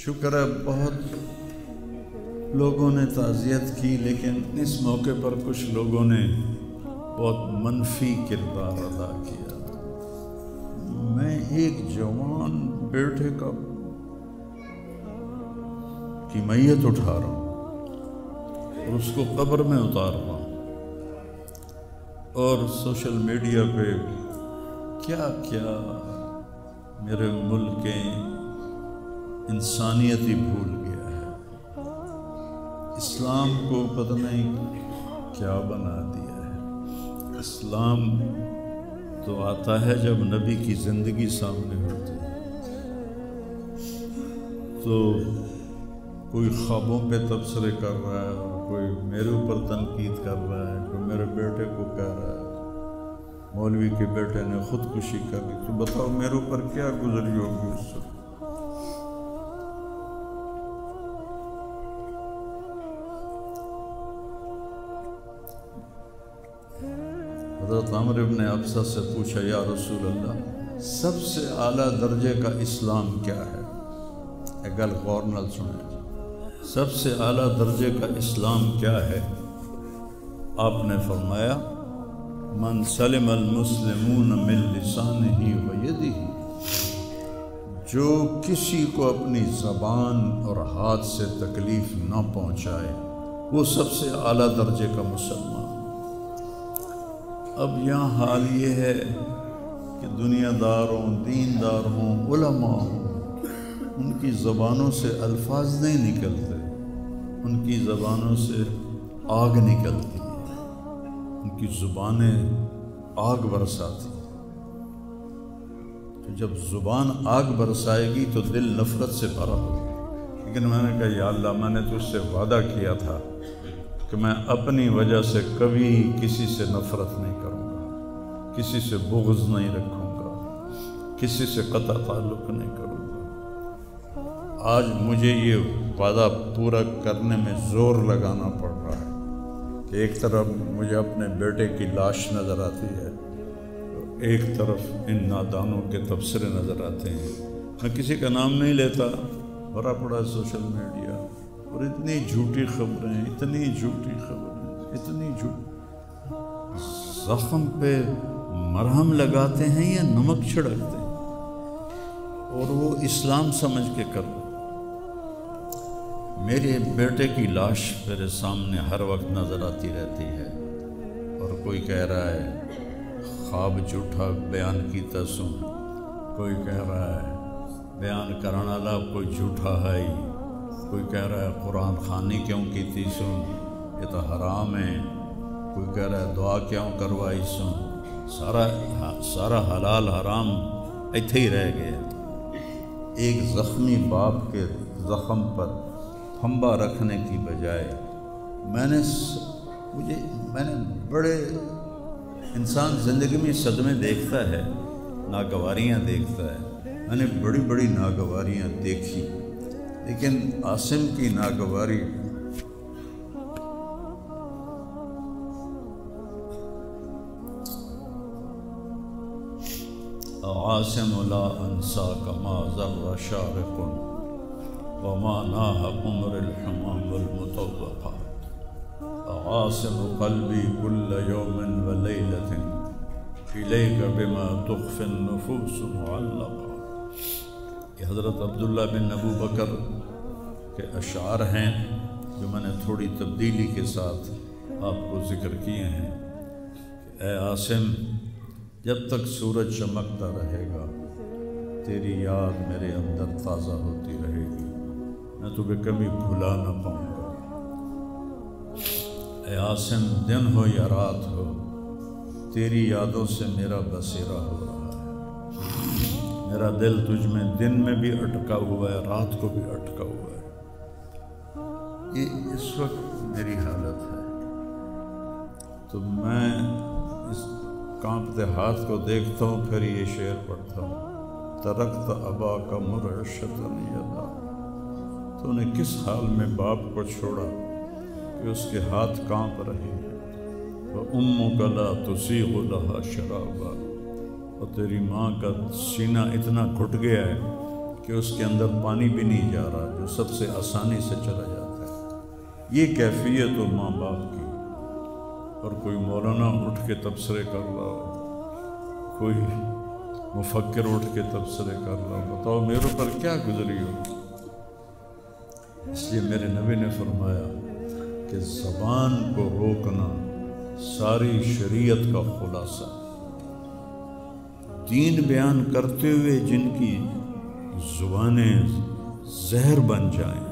شکر ہے بہت لوگوں نے تعزیت کی، لیکن اس موقع پر کچھ لوگوں نے بہت منفی کردار ادا کیا۔ میں ایک جوان بیٹے کی میت اٹھا رہا ہوں اور اس کو قبر میں اتار رہا ہوں، اور سوشل میڈیا پہ کیا کیا میرے ملک کے انسانیت ہی بھول گیا ہے، اسلام کو پتہ نہیں کیا بنا دیا ہے۔ اسلام تو آتا ہے جب نبی کی زندگی سامنے ہوتی ہے، تو کوئی خوابوں پہ تبصرے کر رہا ہے، اور کوئی میرے اوپر تنقید کر رہا ہے، کوئی میرے بیٹے کو کہہ رہا ہے مولوی کے بیٹے نے خودکشی کر لی، تو بتاؤ میرے اوپر کیا گزری ہوگی اس وقت۔ حضرت عمر ابن ابسہ سے پوچھا، یا رسول اللہ سب سے اعلیٰ درجے کا اسلام کیا ہے؟ ایک گل غور نال سنیں، سب سے اعلیٰ درجے کا اسلام کیا ہے؟ آپ نے فرمایا من سلم المسلمون من لسانہ و یدہ، جو کسی کو اپنی زبان اور ہاتھ سے تکلیف نہ پہنچائے وہ سب سے اعلیٰ درجے کا مسلمان۔ اب یہاں حال یہ ہے کہ دنیا دار ہوں، دین دار ہوں، علماء ہوں، ان کی زبانوں سے الفاظ نہیں نکلتے، ان کی زبانوں سے آگ نکلتی ہے، ان کی زبانیں آگ برساتی ہیں۔ تو جب زبان آگ برسائے گی تو دل نفرت سے بھرا ہوگا، لیکن میں نے کہا یا اللہ میں نے تجھ سے وعدہ کیا تھا کہ میں اپنی وجہ سے کبھی کسی سے نفرت نہیں کروں گا، کسی سے بغض نہیں رکھوں گا، کسی سے قطع تعلق نہیں کروں گا۔ آج مجھے یہ وعدہ پورا کرنے میں زور لگانا پڑ رہا ہے کہ ایک طرف مجھے اپنے بیٹے کی لاش نظر آتی ہے، ایک طرف ان نادانوں کے تبصرے نظر آتے ہیں۔ میں کسی کا نام نہیں لیتا، بھرا پڑا سوشل میڈیا، اور اتنی جھوٹی خبریں، اتنی جھوٹی خبریں، اتنی جھوٹ، زخم پہ مرہم لگاتے ہیں یا نمک چھڑکتے ہیں، اور وہ اسلام سمجھ کے کر رہے۔ میرے بیٹے کی لاش میرے سامنے ہر وقت نظر آتی رہتی ہے، اور کوئی کہہ رہا ہے خواب جھوٹا بیان کیتا سوں، کوئی کہہ رہا ہے بیان کرنے والا کوئی جھوٹا ہے ہی، کوئی کہہ رہا ہے قرآن خوانی کیوں کیتی سوں، یہ تو حرام ہے، کوئی کہہ رہا ہے دعا کیوں کروائی سوں، سارا حلال حرام ایتھے ہی رہ گیا۔ ایک زخمی باپ کے زخم پر پھنبا رکھنے کی بجائے میں نے بڑے انسان زندگی میں صدمے دیکھتا ہے، ناگواریاں دیکھتا ہے، میں نے بڑی بڑی ناگواریاں دیکھی، لیکن عاصم کی ناگواری عاصم لا انساک ما ذر شارق وما ناہ عمر الحمام المطوقات، عاصم قلبی کل یوم ولیلۃ الیک بما تخفی النفوس معلقا۔ یہ حضرت عبداللہ بن ابو بکر کے اشعار ہیں جو میں نے تھوڑی تبدیلی کے ساتھ آپ کو ذکر کیے ہیں۔ اے عاصم، جب تک سورج چمکتا رہے گا تیری یاد میرے اندر تازہ ہوتی رہے گی، میں تمہیں کبھی بھلا نہ پاؤں گا۔ اے عاصم، دن ہو یا رات ہو تیری یادوں سے میرا بصیرہ ہو رہا ہے، میرا دل تجھ میں دن میں بھی اٹکا ہوا ہے، رات کو بھی اٹکا ہوا ہے۔ یہ اس وقت میری حالت ہے، تو میں اس کانپتے ہاتھ کو دیکھتا ہوں، پھر یہ شعر پڑھتا ہوں، ترکت اباک مرعشۃ یدا، تو نے کس حال میں باپ کو چھوڑا کہ اس کے ہاتھ کانپ رہے ہیں، وَأُمُّكَ لَا تُسِيغُ لَهَا شَرَابًا، اور تیری ماں کا سینہ اتنا گھٹ گیا ہے کہ اس کے اندر پانی بھی نہیں جا رہا، جو سب سے آسانی سے چلا جاتا ہے۔ یہ کیفیت ہو ماں باپ کی، اور کوئی مولانا اٹھ کے تبصرے کر رہا ہو، کوئی مفکر اٹھ کے تبصرے کر رہا ہو، بتاؤ میرے پر کیا گزری ہو۔ اس لیے میرے نبی نے فرمایا کہ زبان کو روکنا ساری شریعت کا خلاصہ۔ دین بیان کرتے ہوئے جن کی زبانیں زہر بن جائیں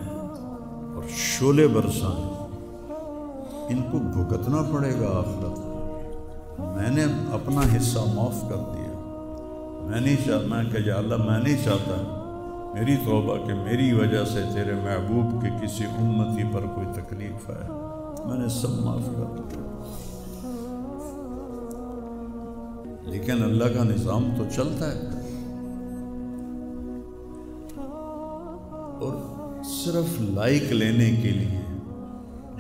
اور شعلے برسائیں، ان کو بھگتنا پڑے گا آخرت میں۔ میں نے اپنا حصہ معاف کر دیا، میں کہ یا اللہ میں نہیں چاہتا، میری توبہ کہ میری وجہ سے تیرے محبوب کے کسی امتی پر کوئی تکلیف ہے، میں نے سب معاف کر دیا۔ لیکن اللہ کا نظام تو چلتا ہے، اور صرف لائک لینے کے لیے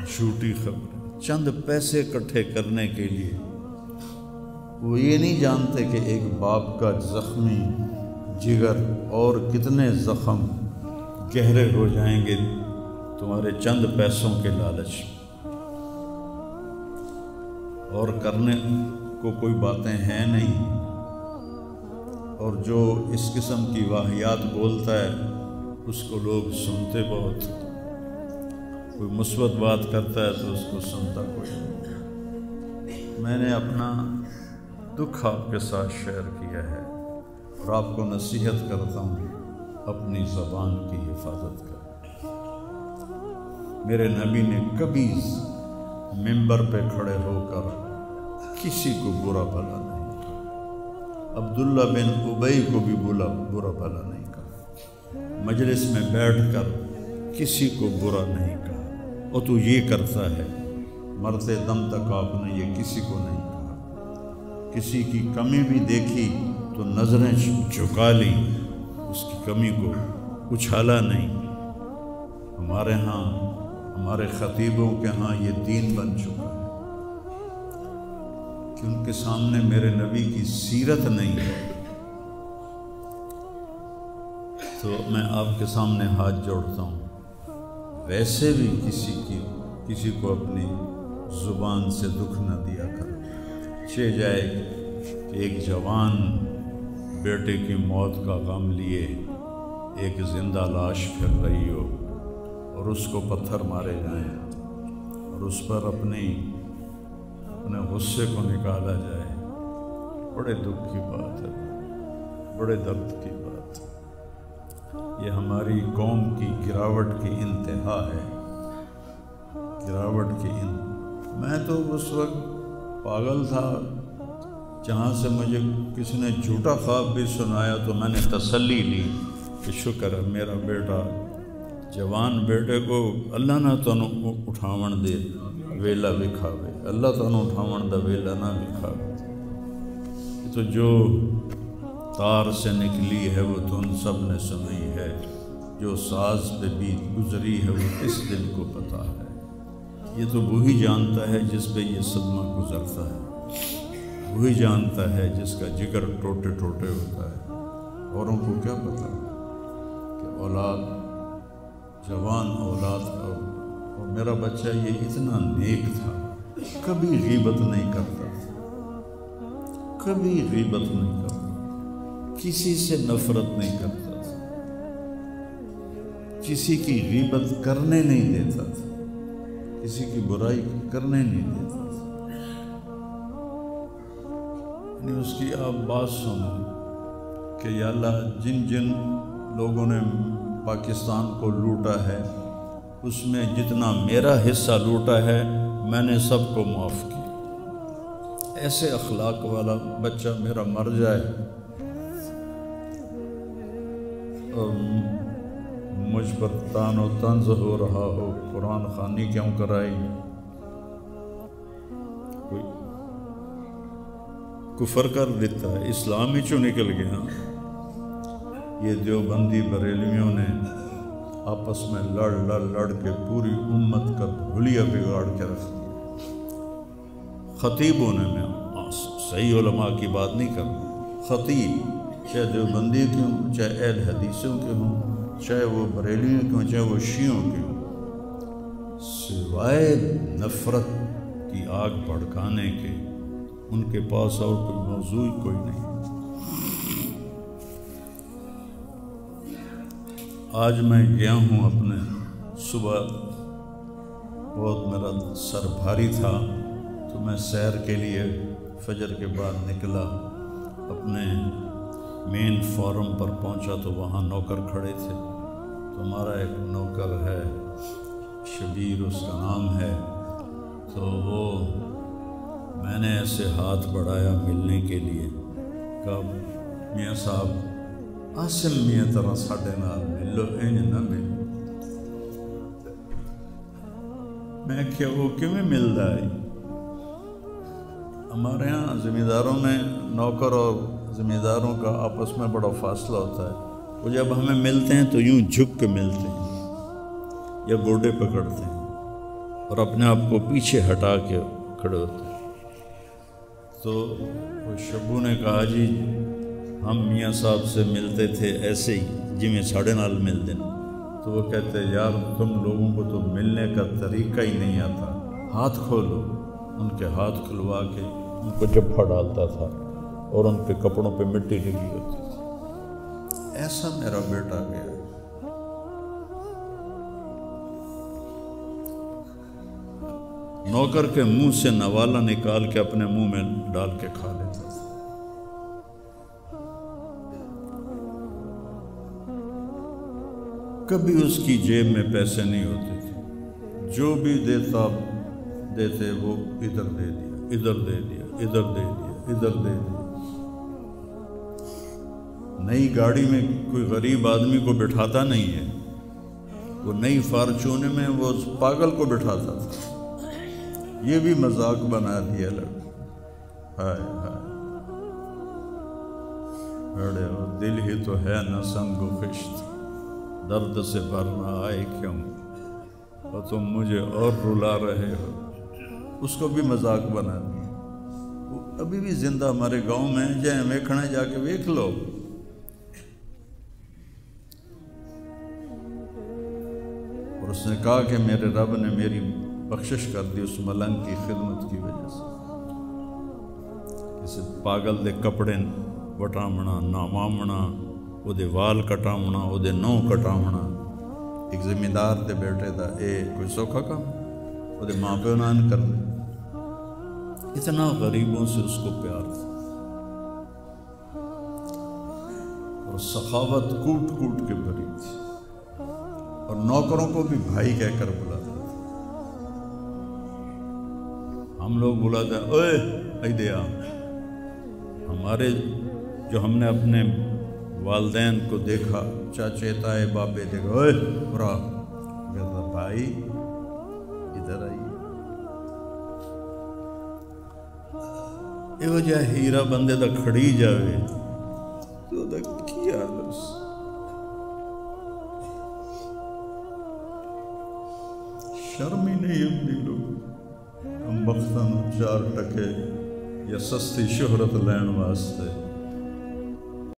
جھوٹی خبر، چند پیسے اکٹھے کرنے کے لیے، وہ یہ نہیں جانتے کہ ایک باپ کا زخمی جگر اور کتنے زخم گہرے ہو جائیں گے تمہارے چند پیسوں کے لالچ، اور کرنے کو کوئی باتیں ہیں نہیں، اور جو اس قسم کی واہیات بولتا ہے اس کو لوگ سنتے بہت، کوئی مثبت بات کرتا ہے تو اس کو سنتا کوئی نہیں۔ میں نے اپنا دکھ آپ کے ساتھ شیئر کیا ہے، اور آپ کو نصیحت کرتا ہوں اپنی زبان کی حفاظت کریں۔ میرے نبی نے کبھی منبر پہ کھڑے ہو کر کسی کو برا بھلا نہیں کہا، عبداللہ بن ابی کو بھی برا بھلا نہیں کہا، مجلس میں بیٹھ کر کسی کو برا نہیں کہا، اور تو یہ کرتا ہے، مرتے دم تک آپ نے یہ کسی کو نہیں کہا۔ کسی کی کمی بھی دیکھی تو نظریں جھکا لی، اس کی کمی کو اچھالا نہیں۔ ہمارے ہاں، ہمارے خطیبوں کے ہاں یہ دین بن چکا ہے کہ ان کے سامنے میرے نبی کی سیرت نہیں ہے، تو میں آپ کے سامنے ہاتھ جوڑتا ہوں، ویسے بھی کسی کو اپنی زبان سے دکھ نہ دیا کر۔ چہ جائے کہ ایک جوان بیٹے کی موت کا غم لیے ایک زندہ لاش پھر رہی ہو، اور اس کو پتھر مارے جائیں، اور اس پر اپنے غصے کو نکالا جائے، بڑے دکھ کی بات ہے، بڑے درد کی بات ہے۔ یہ ہماری قوم کی گراوٹ کی انتہا ہے، گراوٹ کی میں تو اس وقت پاگل تھا، جہاں سے مجھے کسی نے جھوٹا خواب بھی سنایا تو میں نے تسلی لی کہ شکر ہے میرا بیٹا، جوان بیٹے کو اللہ نہ تنوں اٹھاون دے ویلا وکھاوے، اللہ تنوں اٹھاون دا ویلا نہ وکھاوے۔ تو جو تار سے نکلی ہے وہ تم سب نے سنی ہے، جو ساز پہ بھی گزری ہے وہ اس دل کو پتا ہے۔ یہ تو وہی جانتا ہے جس پہ یہ صدمہ گزرتا ہے، وہی جانتا ہے جس کا جگر ٹوٹے ٹوٹے ہوتا ہے۔ اوروں کو کیا پتا کہ اولاد، جوان اولاد کا، اور میرا بچہ یہ اتنا نیک تھا، کبھی غیبت نہیں کرتا تھا، کبھی غیبت نہیں کرتا، کسی سے نفرت نہیں کرتا تھا، کسی کی غیبت کرنے نہیں دیتا تھا، کسی کی برائی کرنے نہیں دیتا تھا۔ یعنی اس کی آپ بات سنو کہ یا اللہ جن جن لوگوں نے پاکستان کو لوٹا ہے، اس میں جتنا میرا حصہ لوٹا ہے میں نے سب کو معاف کیا۔ ایسے اخلاق والا بچہ میرا مر جائے اور مجھ پر تان و طنز ہو رہا ہو، قرآن خوانی کیوں کرائی، کوئی کفر کر دیتا ہے، اسلام ہی چوں نکل گیا۔ یہ دیوبندی بریلویوں نے آپس میں لڑ کے پوری امت کا بھولیا بگاڑ کے رکھ دیا۔ خطیبوں نے، میں صحیح علماء کی بات نہیں کرتا، خطیب چاہے دیوبندی کے ہوں، چاہے اہل حدیثوں کے ہوں، چاہے وہ بریلیوں کے ہوں، چاہے وہ شیعوں کے ہوں، سوائے نفرت کی آگ بھڑکانے کے ان کے پاس اور کوئی موضوع کوئی نہیں۔ آج میں گیا ہوں اپنے صبح، بہت میرا سر بھاری تھا تو میں سیر کے لیے فجر کے بعد نکلا، اپنے مین فارم پر پہنچا تو وہاں نوکر کھڑے تھے، تو ہمارا ایک نوکر ہے شبیر اس کا نام ہے، تو وہ میں نے ایسے ہاتھ بڑھایا ملنے کے لیے، کہا میاں صاحب عاصم میاں طرح ساڈے نال ملو، انج نہ ملو۔ میں کیا وہ کیوں ملتا ہے؟ ہمارے ہاں زمینداروں میں نوکر اور زمینداروں کا آپس میں بڑا فاصلہ ہوتا ہے، وہ جب ہمیں ملتے ہیں تو یوں جھک کے ملتے ہیں یا گوڈے پکڑتے ہیں اور اپنے آپ کو پیچھے ہٹا کے کھڑے ہوتے ہیں۔ تو وہ شبو نے کہا جی ہم میاں صاحب سے ملتے تھے ایسے ہی جی میں ساڑھے نال ملتے ہیں، تو وہ کہتے یار تم لوگوں کو تو ملنے کا طریقہ ہی نہیں آتا، ہاتھ کھولو۔ ان کے ہاتھ کھلوا کے ان کو جبھا ڈالتا تھا اور ان کے کپڑوں پہ مٹی لگی ہوتی تھی۔ ایسا میرا بیٹا گیا۔ نوکر کے منہ سے نوالا نکال کے اپنے منہ میں ڈال کے کھا لیتا تھا۔ کبھی اس کی جیب میں پیسے نہیں ہوتے تھے، جو بھی دیتے وہ ادھر دے دیا، ادھر دے دیا، ادھر دے دیا، ادھر دے دیا۔ نئی گاڑی میں کوئی غریب آدمی کو بٹھاتا نہیں ہے، وہ نئی فارچون میں وہ پاگل کو بٹھاتا تھا۔ یہ بھی مذاق بنا دیا لڑکا، ہائے ہائے بڑے ہو دل ہی تو ہے نہ سنگ و خشت، درد سے بھرنا آئے کیوں اور تم مجھے اور رلا رہے ہو۔ اس کو بھی مذاق بنا دیا۔ وہ ابھی بھی زندہ ہمارے گاؤں میں جائیں ویکھنا جا کے ویکھ لو۔ اور اس نے کہا کہ میرے رب نے میری بخشش کر دی اس ملنگ کی خدمت کی وجہ سے۔ کسی پاگل دے کپڑے وٹامنا، نامامنا، وہ دے وال کٹامنا، وہ دے نو کٹامنا، ایک زمیندار دے بیٹے دا اے کوئی سوکھا کام، وہ دے ماں پہ نان کر دے۔ اتنا غریبوں سے اس کو پیار تھا اور سخاوت کوٹ کوٹ کے بھری تھی، اور نوکروں کو بھی بھائی کہہ کر بلاتا تھا۔ ہم لوگ بلاتے ہیں اوے ایدے آ، ہمارے جو ہم نے اپنے والدین کو دیکھا، چاچے تائے بابے دیکھا، اوے برا کہتا بھائی ادھر آئیے۔ یہ وجہ ہیرا بندے دا کھڑی جاوے تو دا کیا لس شرم ہی نہیں اپنی لوگ، ہم بختاں چار ٹکے یا سستی شہرت لین واسطے